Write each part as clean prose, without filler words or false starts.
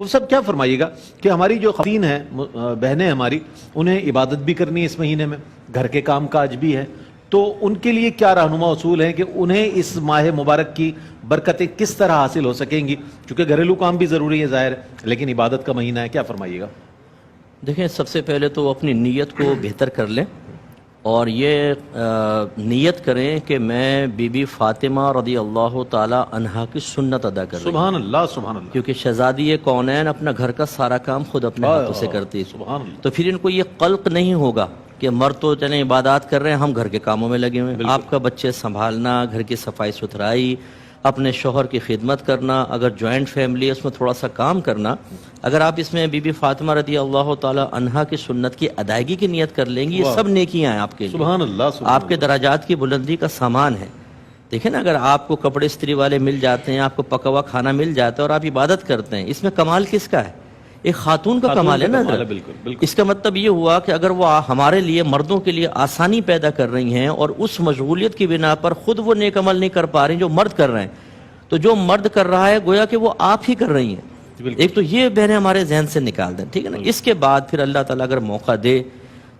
وہ سب کیا فرمائیے گا کہ ہماری جو خواتین ہیں بہنیں ہماری انہیں عبادت بھی کرنی ہے اس مہینے میں، گھر کے کام کاج بھی ہے، تو ان کے لیے کیا رہنما اصول ہیں کہ انہیں اس ماہ مبارک کی برکتیں کس طرح حاصل ہو سکیں گی؟ کیونکہ گھریلو کام بھی ضروری ہے ظاہر ہے، لیکن عبادت کا مہینہ ہے، کیا فرمائیے گا؟ دیکھیں، سب سے پہلے تو اپنی نیت کو بہتر کر لیں اور یہ نیت کریں کہ میں بی بی فاطمہ رضی اللہ تعالی عنہا کی سنت ادا کر رہی ہوں۔ سبحان اللہ سبحان اللہ، کیونکہ شہزادی کونین اپنا گھر کا سارا کام خود اپنے ہاتھوں سے کرتی ہے، سبحان اللہ۔ تو پھر ان کو یہ قلق نہیں ہوگا کہ مرد تو چلیں عبادات کر رہے ہیں، ہم گھر کے کاموں میں لگے ہوئے ہیں۔ آپ کا بچے سنبھالنا، گھر کی صفائی ستھرائی، اپنے شوہر کی خدمت کرنا، اگر جوائنٹ فیملی ہے اس میں تھوڑا سا کام کرنا، اگر آپ اس میں بی بی فاطمہ رضی اللہ تعالی عنہا کی سنت کی ادائیگی کی نیت کر لیں گی، یہ سب نیکیاں ہیں آپ کے لیے، سبحان اللہ سبحان آپ کے درجات کی بلندی کا سامان ہے۔ دیکھیں نا، اگر آپ کو کپڑے استری والے مل جاتے ہیں، آپ کو پکا ہوا کھانا مل جاتا ہے اور آپ عبادت کرتے ہیں، اس میں کمال کس کا ہے؟ ایک خاتون کا کمال ہے نا۔ بالکل بالکل۔ اس کا مطلب یہ ہوا کہ اگر وہ ہمارے لیے، مردوں کے لیے آسانی پیدا کر رہی ہیں اور اس مشغولیت کی بنا پر خود وہ نیک عمل نہیں کر پا رہی جو مرد کر رہے ہیں، تو جو مرد کر رہا ہے گویا کہ وہ آپ ہی کر رہی ہیں۔ ایک تو یہ بہنیں ہمارے ذہن سے نکال دیں، ٹھیک ہے نا۔ اس کے بعد پھر اللہ تعالیٰ اگر موقع دے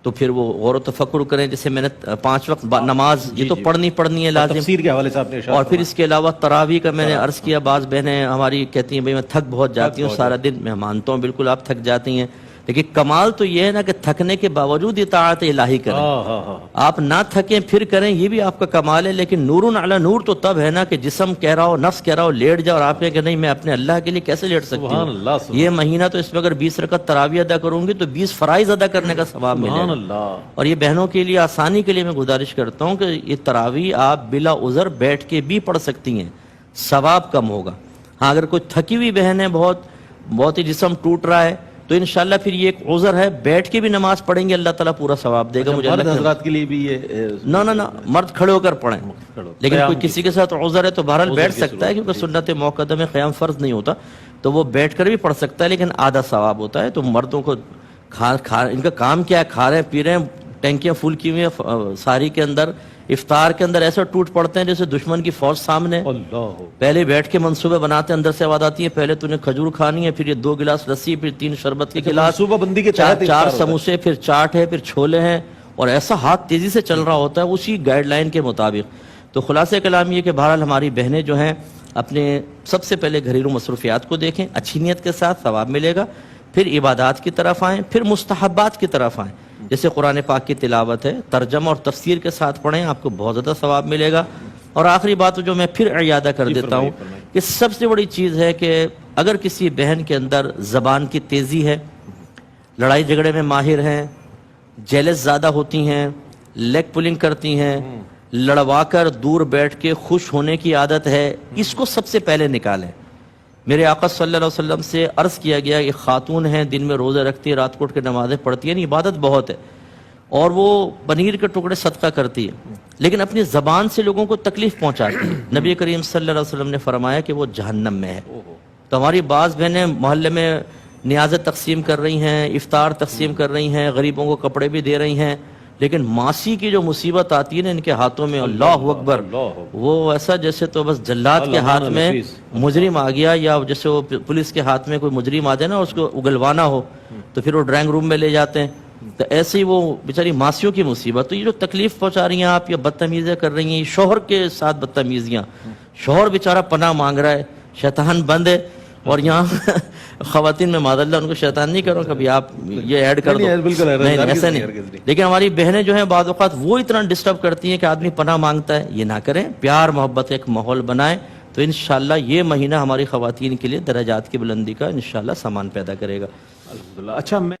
تو پھر وہ غور و تفکر کریں، جیسے میں نے 5 وقت نماز یہ تو پڑھنی ہے لازم، تفسیر کے حوالے سے آپ نے ارشاد اور پھر اس کے علاوہ تراویح کا میں نے عرض کیا، بعض بہنیں ہماری کہتی ہیں بھئی میں تھک بہت جاتی ہوں سارا دن، میں مانتا ہوں بالکل آپ تھک جاتی ہیں، لیکن کمال تو یہ ہے نا کہ تھکنے کے باوجود اطاعت الہی کریں، آپ نہ تھکیں پھر کریں، یہ بھی آپ کا کمال ہے۔ لیکن نور علی نور تو تب ہے نا کہ جسم کہہ رہا ہو، نفس کہہ رہا ہو لیٹ جاؤ اور آپ کہیں کہ نہیں میں اپنے اللہ کے لیے کیسے لیٹ سکتی ہوں؟ یہ مہینہ تو اس میں اگر 20 رکعت تراویح ادا کروں گی تو 20 فرائض ادا کرنے کا ثواب ملے گا۔ اور یہ بہنوں کے لیے آسانی کے لیے میں گزارش کرتا ہوں کہ یہ تراویح آپ بلا عذر بیٹھ کے بھی پڑھ سکتی ہیں، ثواب کم ہوگا۔ ہاں، اگر کوئی تھکی ہوئی بہن ہے، بہت ہی جسم ٹوٹ رہا ہے، تو انشاءاللہ پھر یہ ایک عذر ہے، بیٹھ کے بھی نماز پڑھیں گے اللہ تعالیٰ پورا ثواب دے گا۔ مجھے مرد حضرات کے لیے بھی یہ نہ مرد کھڑے ہو کر پڑھیں، لیکن کوئی کسی کے ساتھ عذر ہے تو بہرحال بیٹھ سکتا ہے، کیونکہ سنت موقدہ میں قیام فرض نہیں ہوتا، تو وہ بیٹھ کر بھی پڑھ سکتا ہے، لیکن آدھا ثواب ہوتا ہے۔ تو مردوں کو ان کا کام کیا ہے؟ کھا رہے ہیں، پی رہے ہیں، ٹینکیاں فل کی ہوئی ہیں، ساری کے اندر افطار کے اندر ایسا ٹوٹ پڑتے ہیں جیسے دشمن کی فوج سامنے، پہلے بیٹھ کے منصوبے بناتے ہیں، اندر سے آواز آتی ہے پہلے تو نے کھجور کھانی ہے، پھر یہ 2 گلاس لسی، پھر 3 شربت کے گلاس، منصوبہ بندی کے 4 سموسے، پھر چاٹ ہے، پھر چھولے ہیں، اور ایسا ہاتھ تیزی سے چل رہا ہوتا ہے اسی گائیڈ لائن کے مطابق۔ تو خلاصہ کلام یہ کہ بہرحال ہماری بہنیں جو ہیں اپنے سب سے پہلے گھریلو مصروفیات کو دیکھیں، اچھی نیت کے ساتھ ثواب ملے گا، پھر عبادات کی طرف آئیں، پھر مستحبات کی طرف آئیں، جیسے قرآن پاک کی تلاوت ہے، ترجمہ اور تفسیر کے ساتھ پڑھیں، آپ کو بہت زیادہ ثواب ملے گا۔ اور آخری بات جو میں پھر اعادہ کر دیتا ہوں کہ سب سے بڑی چیز ہے کہ اگر کسی بہن کے اندر زبان کی تیزی ہے، لڑائی جھگڑے میں ماہر ہیں، جیلس زیادہ ہوتی ہیں، لیگ پولنگ کرتی ہیں، لڑوا کر دور بیٹھ کے خوش ہونے کی عادت ہے، اس کو سب سے پہلے نکالیں۔ میرے آقا صلی اللہ علیہ وسلم سے عرض کیا گیا کہ خاتون ہیں، دن میں روزے رکھتی ہے، رات کو اٹھ کے نمازیں پڑھتی ہیں، عبادت بہت ہے، اور وہ پنیر کے ٹکڑے صدقہ کرتی ہے، لیکن اپنی زبان سے لوگوں کو تکلیف پہنچاتی ہے۔ نبی کریم صلی اللہ علیہ وسلم نے فرمایا کہ وہ جہنم میں ہے۔ تو ہماری بعض بہنیں محلے میں نیازیں تقسیم کر رہی ہیں، افطار تقسیم کر رہی ہیں، غریبوں کو کپڑے بھی دے رہی ہیں، لیکن ماسی کی جو مصیبت آتی ہے نا ان کے ہاتھوں میں، اللہ اکبر، وہ ایسا جیسے تو بس جلاد کے ہاتھ میں مجرم آ گیا، یا جیسے وہ پولیس کے ہاتھ میں کوئی مجرم آ جائے نا، اس کو اگلوانا ہو تو پھر وہ ڈرائنگ روم میں لے جاتے ہیں، تو ایسے ہی وہ بیچاری ماسیوں کی مصیبت۔ تو یہ جو تکلیف پہنچا رہی ہیں آپ، یا بدتمیزیاں کر رہی ہیں، شوہر کے ساتھ بدتمیزیاں، شوہر بیچارہ پناہ مانگ رہا ہے، شیطان بند ہے، اور یہاں خواتین میں معاذ اللہ ان کو شیطان نہیں کرو، کبھی آپ یہ ایڈ کر دو، نہیں ایسا نہیں۔ لیکن ہماری بہنیں جو ہیں بعض اوقات وہ اتنا ڈسٹرب کرتی ہیں کہ آدمی پناہ مانگتا ہے، یہ نہ کریں، پیار محبت کا ایک ماحول بنائیں، تو انشاءاللہ یہ مہینہ ہماری خواتین کے لیے درجات کی بلندی کا انشاءاللہ سامان پیدا کرے گا۔ اچھا،